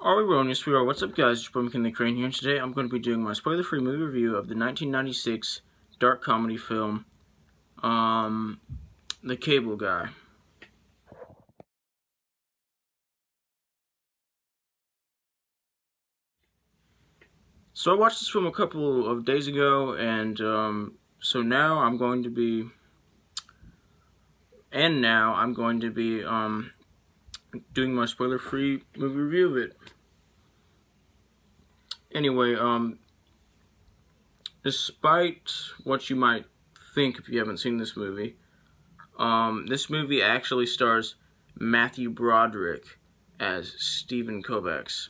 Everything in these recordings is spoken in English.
Are we rolling? Yes, we are. What's up, guys? It's your boy McKinley Crain here, and today I'm going to be doing my spoiler-free movie review of the 1996 dark comedy film, The Cable Guy. So I watched this film a couple of days ago, and so now I'm going to be doing my spoiler-free movie review of it. Anyway, despite what you might think if you haven't seen this movie, this movie actually stars Matthew Broderick as Stephen Kovacs.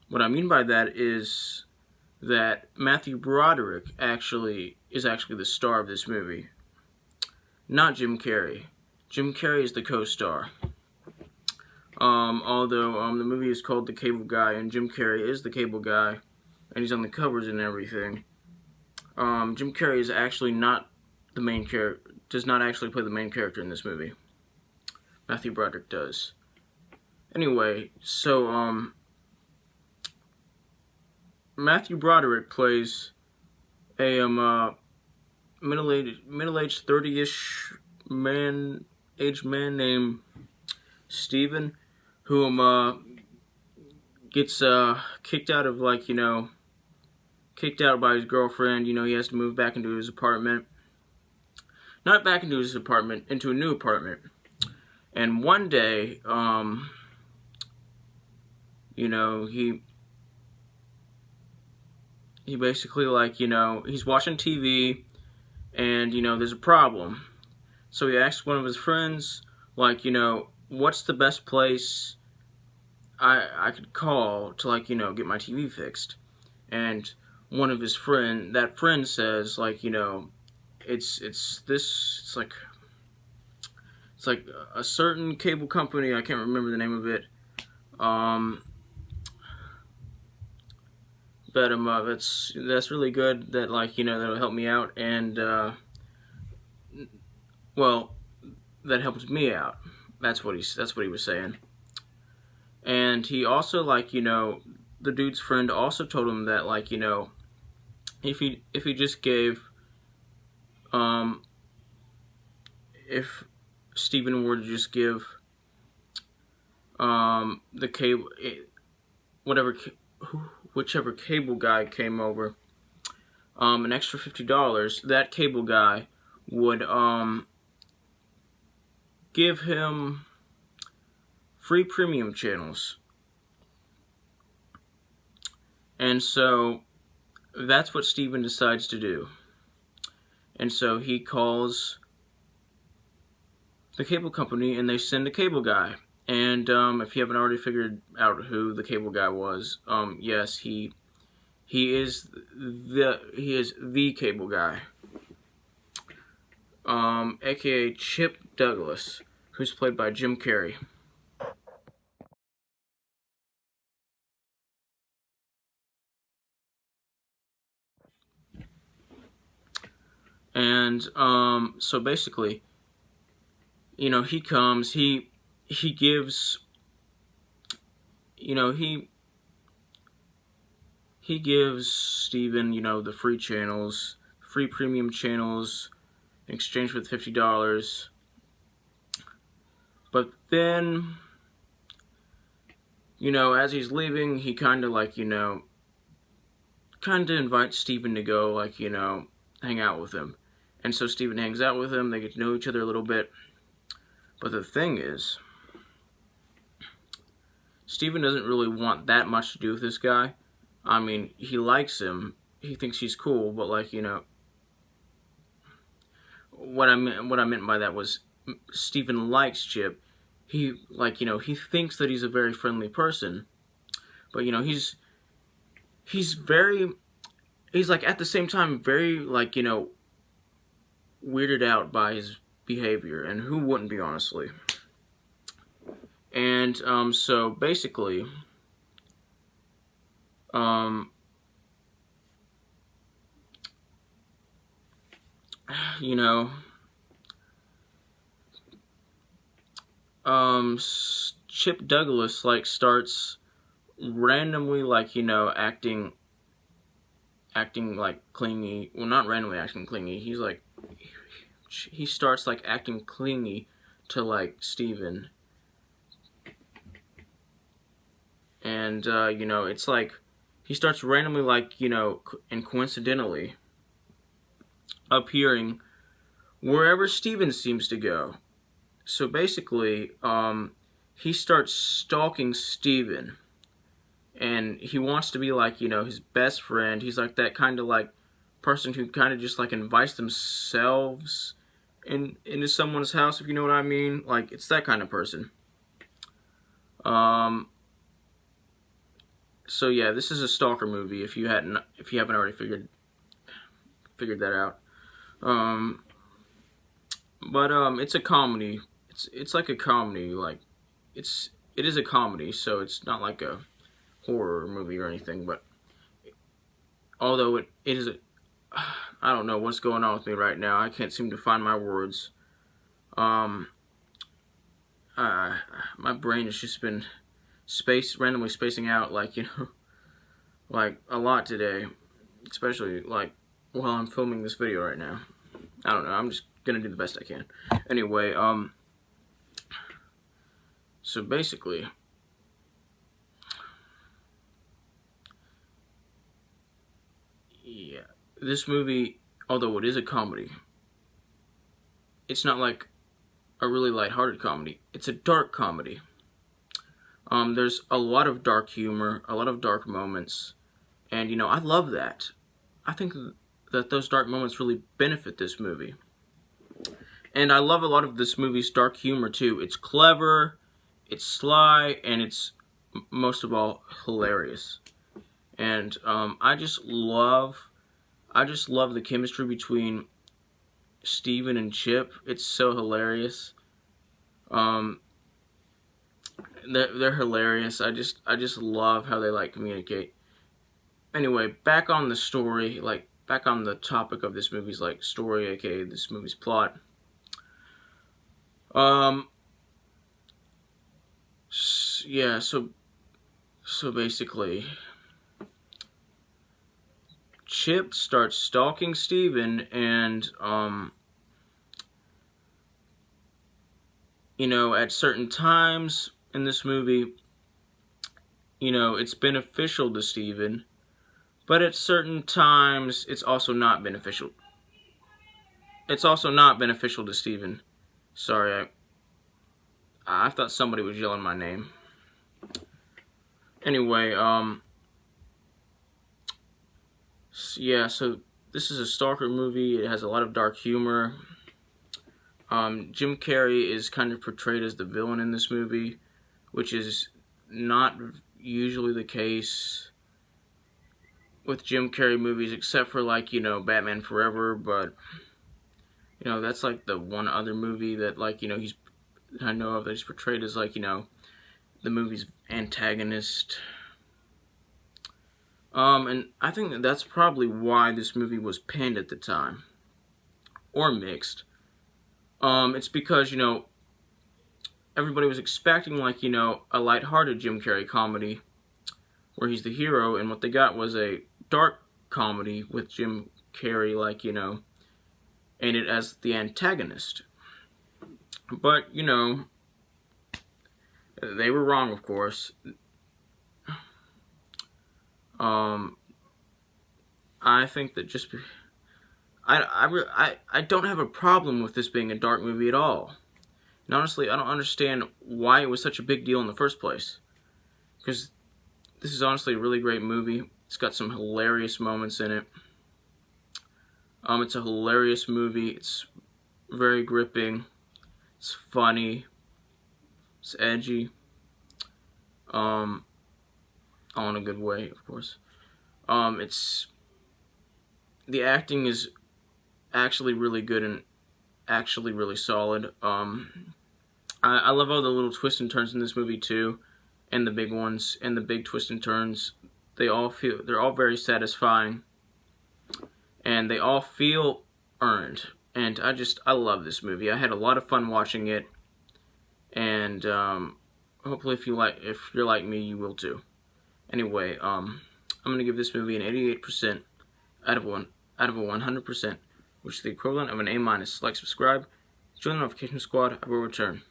What I mean by that is that Matthew Broderick is actually the star of this movie, not Jim Carrey. Jim Carrey is the co-star. Although the movie is called The Cable Guy, and Jim Carrey is the cable guy, and he's on the covers and everything. Jim Carrey is actually not the main character. Does not actually play the main character in this movie. Matthew Broderick does. Anyway, so Matthew Broderick plays a middle-aged 30-ish man named Steven, who gets kicked out by his girlfriend. He has to move back into his apartment. Not back into his apartment, into a new apartment. And one day, he basically, he's watching TV, and, there's a problem. So he asks one of his friends, what's the best place I could call to, get my TV fixed? And one of his friend says, it's like a certain cable company. I can't remember the name of it. But that's really good. That that'll help me out, and well, that helps me out. That's what he was saying. And he also the dude's friend also told him that if he just gave if Steven were to just give the cable whichever cable guy came over an extra $50, that cable guy would give him free premium channels. And so that's what Steven decides to do. And so he calls the cable company, and they send a cable guy. And if you haven't already figured out who the cable guy was, yes, he is the cable guy, aka Chip Douglas, who's played by Jim Carrey. And so basically, he comes, he gives, he gives Steven, the free channels, free premium channels, in exchange for the $50. But then, as he's leaving, he kind of invites Steven to go, hang out with him. And so Steven hangs out with him, they get to know each other a little bit. But the thing is, Steven doesn't really want that much to do with this guy. I mean, he likes him, he thinks he's cool, but what I meant by that was Steven likes Chip. He he thinks that he's a very friendly person, but he's at the same time very weirded out by his behavior, and who wouldn't be, honestly? And so basically you know, Chip Douglas like starts randomly like, you know, acting like clingy. Well, not randomly acting clingy. He starts like acting clingy to like Steven. And you know, it's like he starts randomly like, you know, and coincidentally appearing wherever Steven seems to go. So basically, he starts stalking Steven, and he wants to be like, you know, his best friend. He's like that kind of like person who kind of just like invites themselves into someone's house, if you know what I mean. Like, it's that kind of person. So yeah, this is a stalker movie. If you haven't already figured that out. But it's a comedy. It's like a comedy. Like, it is a comedy, so it's not like a horror movie or anything. But although it is a, I don't know what's going on with me right now. I can't seem to find my words. My brain has just been randomly spacing out, like, you know, like a lot today, especially like while I'm filming this video right now. I don't know. I'm just gonna do the best I can. Anyway, so basically, yeah, this movie, although it is a comedy, it's not like a really lighthearted comedy. It's a dark comedy. There's a lot of dark humor, a lot of dark moments, and, you know, I love that. I think that those dark moments really benefit this movie. And I love a lot of this movie's dark humor, too. It's clever, it's sly, and it's, most of all, hilarious. And I just love the chemistry between Steven and Chip. It's so hilarious. They're hilarious. I just love how they like communicate. Anyway, back on the story, like back on the topic of this movie's like story, aka this movie's plot. Yeah, so basically, Chip starts stalking Steven, and you know, at certain times in this movie, you know, it's beneficial to Steven, but at certain times it's also not beneficial. It's also not beneficial to Steven. Sorry, I thought somebody was yelling my name. Anyway, yeah, so this is a stalker movie. It has a lot of dark humor. Jim Carrey is kind of portrayed as the villain in this movie, which is not usually the case with Jim Carrey movies, except for, like, you know, Batman Forever. But, you know, that's like the one other movie that, like, you know, I know of that he's portrayed as, like, you know, the movie's antagonist. And I think that that's probably why this movie was panned at the time, or mixed. It's because, you know, everybody was expecting, like, you know, a lighthearted Jim Carrey comedy where he's the hero, and what they got was a dark comedy with Jim Carrey, like, you know, and it as the antagonist. But, you know, they were wrong, of course. I think that just I don't have a problem with this being a dark movie at all. And honestly, I don't understand why it was such a big deal in the first place. Because this is honestly a really great movie. It's got some hilarious moments in it. It's a hilarious movie. It's very gripping. It's funny. It's edgy. All in a good way, of course. The acting is actually really good and actually really solid. I love all the little twists and turns in this movie too, and the big ones, and the big twists and turns. They're all very satisfying, and they all feel earned. And I love this movie. I had a lot of fun watching it, and hopefully if you're like me, you will too. Anyway, I'm gonna give this movie an 88% out of 100%, which is the equivalent of an A-. Like, subscribe, join the notification squad. I will return.